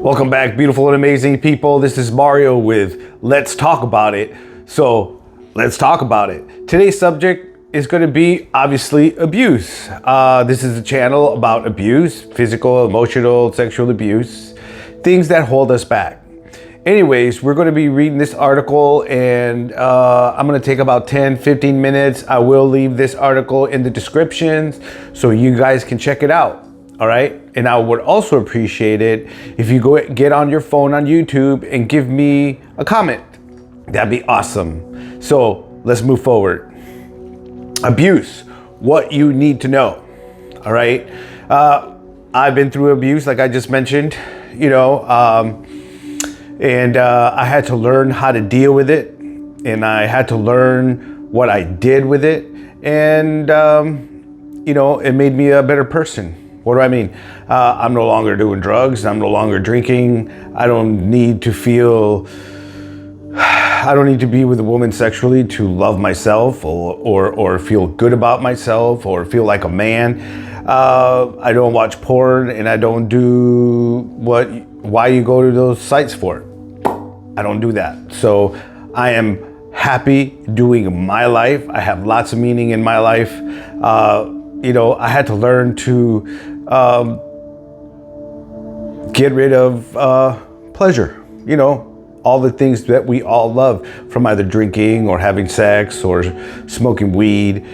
Welcome back, beautiful and amazing people. This is Mario with Let's Talk About It. So let's talk about it. Today's subject is going to be obviously abuse. This is a channel about abuse, physical, emotional, sexual abuse, things that hold us back. Anyways, we're going to be reading this article and I'm going to take about 10-15 minutes. I will leave this article in the descriptions so you guys can check it out. All right. And I would also appreciate it if you get on your phone on YouTube and give me a comment. That'd be awesome. So let's move forward. Abuse, what you need to know. All right. I've been through abuse, like I just mentioned, and I had to learn how to deal with it. And I had to learn what I did with it. And, it made me a better person. What do I mean? I'm no longer doing drugs. I'm no longer drinking. I don't need to be with a woman sexually to love myself or feel good about myself or feel like a man. I don't watch porn and I don't do why you go to those sites for. I don't do that. So I am happy doing my life. I have lots of meaning in my life. I had to learn to get rid of pleasure, all the things that we all love from either drinking or having sex or smoking weed.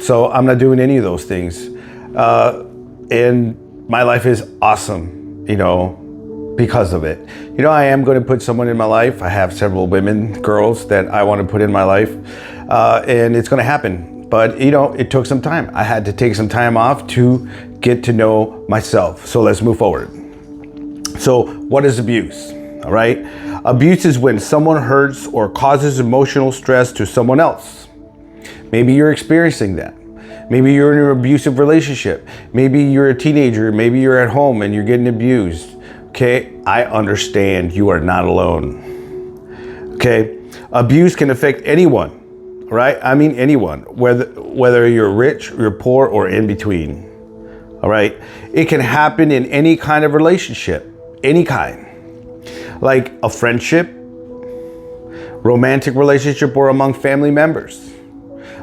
So I'm not doing any of those things. And my life is awesome, because of it. I am going to put someone in my life. I have several girls that I want to put in my life, and it's going to happen. But, it took some time. I had to take some time off to get to know myself. So let's move forward. So what is abuse? All right. Abuse is when someone hurts or causes emotional stress to someone else. Maybe you're experiencing that. Maybe you're in an abusive relationship. Maybe you're a teenager. Maybe you're at home and you're getting abused. Okay. I understand you are not alone. Okay. Abuse can affect anyone. Right? I mean, anyone, whether you're rich, you're poor, or in between. All right. It can happen in any kind of relationship, any kind, like a friendship, romantic relationship, or among family members.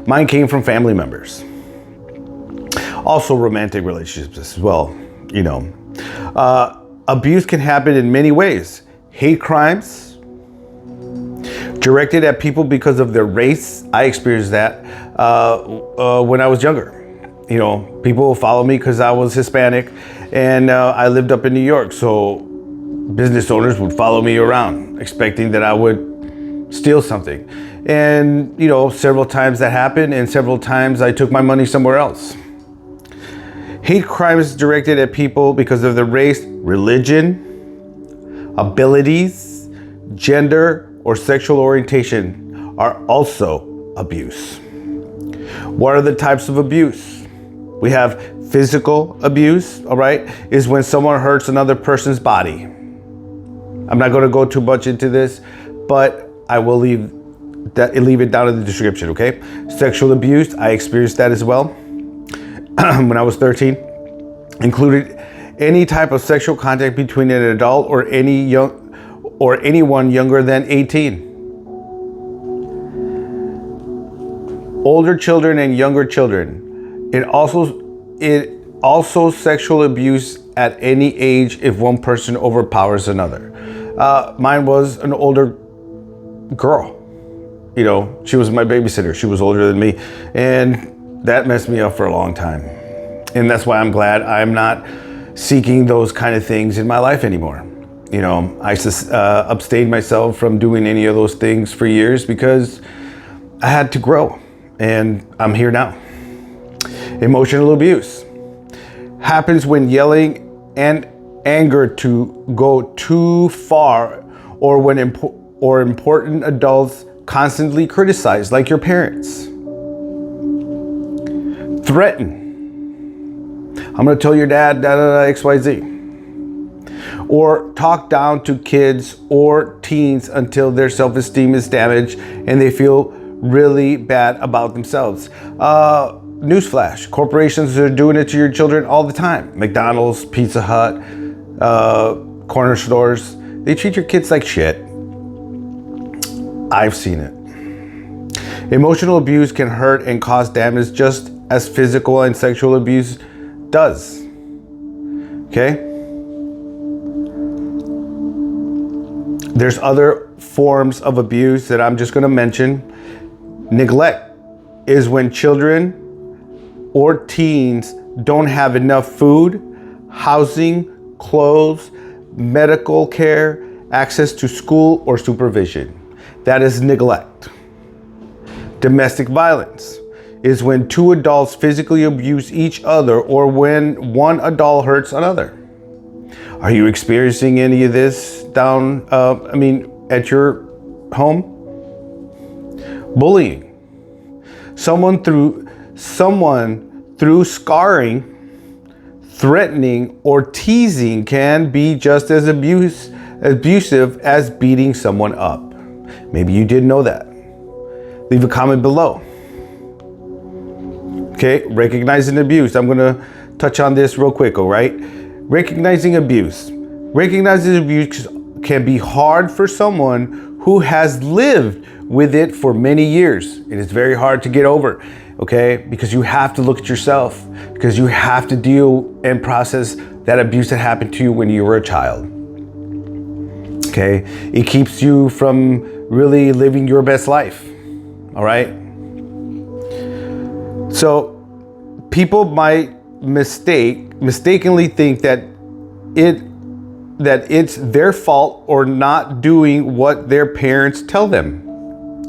Mine came from family members. Also romantic relationships as well. Abuse can happen in many ways. Hate crimes, directed at people because of their race. I experienced that when I was younger. People follow me because I was Hispanic and I lived up in New York. So business owners would follow me around expecting that I would steal something. And, several times that happened and several times I took my money somewhere else. Hate crimes directed at people because of their race, religion, abilities, gender, or sexual orientation are also abuse. What are the types of abuse? We have physical abuse, all right, is when someone hurts another person's body. I'm not going to go too much into this, but I will leave it down in the description, okay? Sexual abuse, I experienced that as well when I was 13. Included any type of sexual contact between an adult or anyone younger than 18. Older children and younger children. It also sexual abuse at any age if one person overpowers another. Mine was an older girl. She was my babysitter. She was older than me. And that messed me up for a long time. And that's why I'm glad I'm not seeking those kind of things in my life anymore. I abstained myself from doing any of those things for years because I had to grow, and I'm here now. Emotional abuse happens when yelling and anger to go too far, or when important adults constantly criticize, like your parents. Threaten. I'm going to tell your dad, XYZ. Or talk down to kids or teens until their self-esteem is damaged and they feel really bad about themselves. Newsflash, corporations are doing it to your children all the time. McDonald's, Pizza Hut, corner stores, they treat your kids like shit. I've seen it. Emotional abuse can hurt and cause damage just as physical and sexual abuse does. Okay? There's other forms of abuse that I'm just going to mention. Neglect is when children or teens don't have enough food, housing, clothes, medical care, access to school or supervision. That is neglect. Domestic violence is when two adults physically abuse each other or when one adult hurts another. Are you experiencing any of this at your home? Bullying. Someone through scarring, threatening, or teasing can be just as abusive as beating someone up. Maybe you didn't know that. Leave a comment below. Okay, recognizing abuse. I'm gonna touch on this real quick, all right? Recognizing abuse. Recognizing abuse can be hard for someone who has lived with it for many years. It is very hard to get over, okay? Because you have to look at yourself, because you have to deal and process that abuse that happened to you when you were a child. Okay? It keeps you from really living your best life, all right? So people might mistakenly think that it's their fault or not doing what their parents tell them.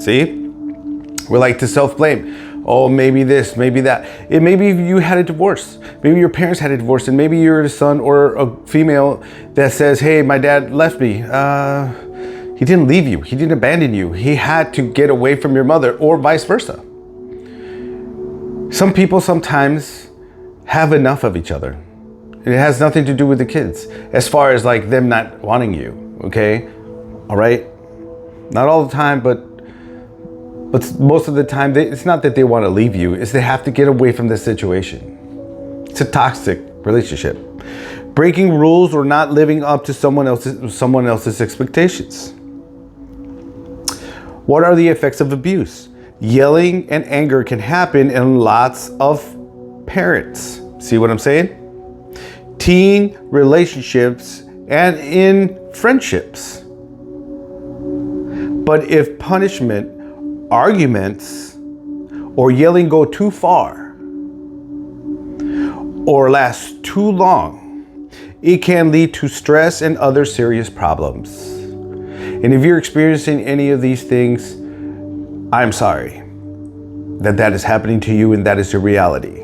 See? We like to self-blame. Oh, maybe this, maybe that. Maybe you had a divorce. Maybe your parents had a divorce, and maybe you're a son or a female that says, hey, my dad left me. He didn't leave you. He didn't abandon you. He had to get away from your mother, or vice versa. Some people sometimes have enough of each other. It has nothing to do with the kids, as far as like them not wanting you, okay? All right? Not all the time, but most of the time, it's not that they want to leave you, it's they have to get away from the situation. It's a toxic relationship. Breaking rules or not living up to someone else's expectations. What are the effects of abuse? Yelling and anger can happen in lots of parents. See what I'm saying? Teen relationships and in friendships. But if punishment, arguments, or yelling go too far or last too long, it can lead to stress and other serious problems. And if you're experiencing any of these things, I'm sorry that is happening to you and that is your reality.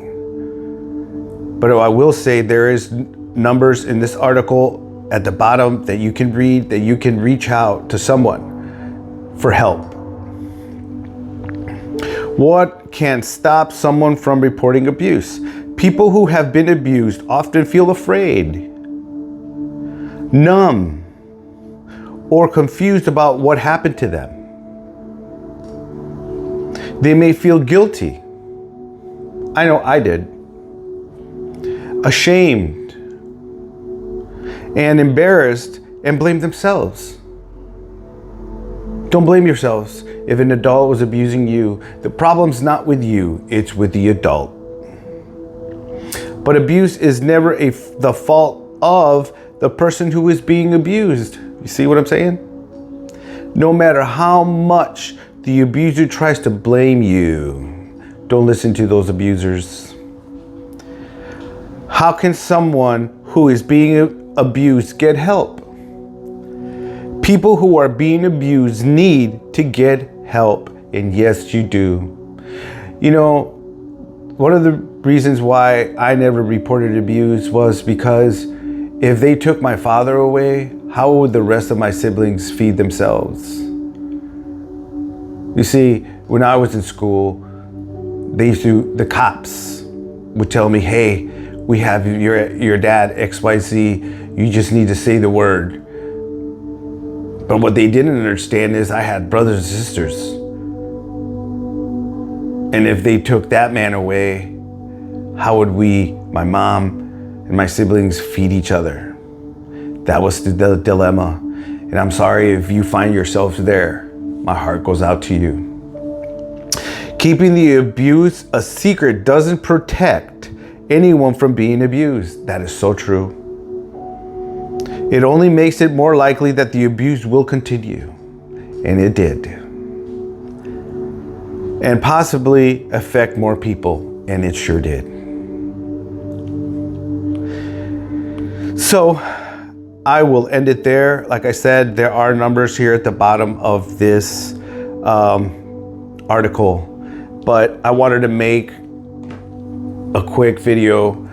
But I will say there is numbers in this article at the bottom that you can read, that you can reach out to someone for help. What can stop someone from reporting abuse? People who have been abused often feel afraid, numb, or confused about what happened to them. They may feel guilty. I know I did. Ashamed and embarrassed and blame themselves. Don't blame yourselves if an adult was abusing you. The problem's not with you, it's with the adult. But abuse is never the fault of the person who is being abused. You see what I'm saying? No matter how much the abuser tries to blame you, don't listen to those abusers. How can someone who is being abused get help? People who are being abused need to get help, and yes, you do. You know, one of the reasons why I never reported abuse was because if they took my father away, how would the rest of my siblings feed themselves? You see, when I was in school, the cops would tell me, hey, we have your dad, XYZ, you just need to say the word. But what they didn't understand is I had brothers and sisters. And if they took that man away, how would my mom and my siblings feed each other? That was the dilemma. And I'm sorry if you find yourself there. My heart goes out to you. Keeping the abuse a secret doesn't protect anyone from being abused. That is so true. It only makes it more likely that the abuse will continue. And it did. And possibly affect more people. And it sure did. So I will end it there. Like I said, there are numbers here at the bottom of this article. But I wanted to make a quick video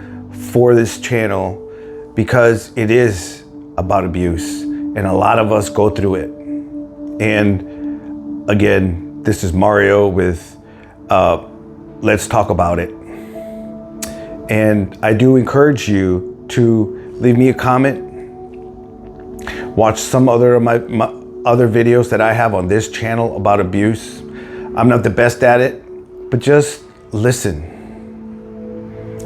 for this channel because it is about abuse and a lot of us go through it. And again, this is Mario with Let's Talk About It. And I do encourage you to leave me a comment, watch some other of my other videos that I have on this channel about abuse. I'm not the best at it, but just listen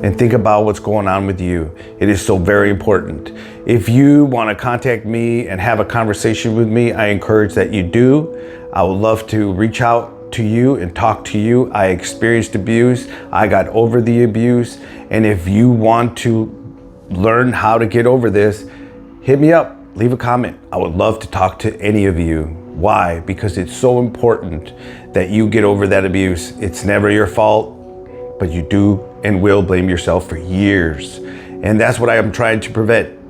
and think about what's going on with you. It is so very important. If you want to contact me and have a conversation with me, I encourage that you do. I would love to reach out to you and talk to you. I experienced abuse. I got over the abuse. And if you want to learn how to get over this, hit me up, leave a comment. I would love to talk to any of you. Why? Because it's so important that you get over that abuse. It's never your fault, but you do and will blame yourself for years. And that's what I am trying to prevent.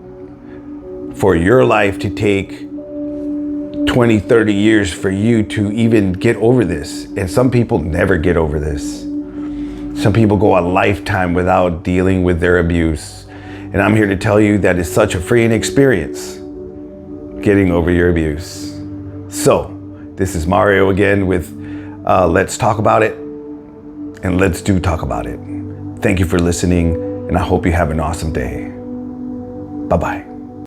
For your life to take 20, 30 years for you to even get over this. And some people never get over this. Some people go a lifetime without dealing with their abuse. And I'm here to tell you that it's such a freeing experience getting over your abuse. So, this is Mario again with Let's Talk About It. And let's do talk about it. Thank you for listening, and I hope you have an awesome day. Bye-bye.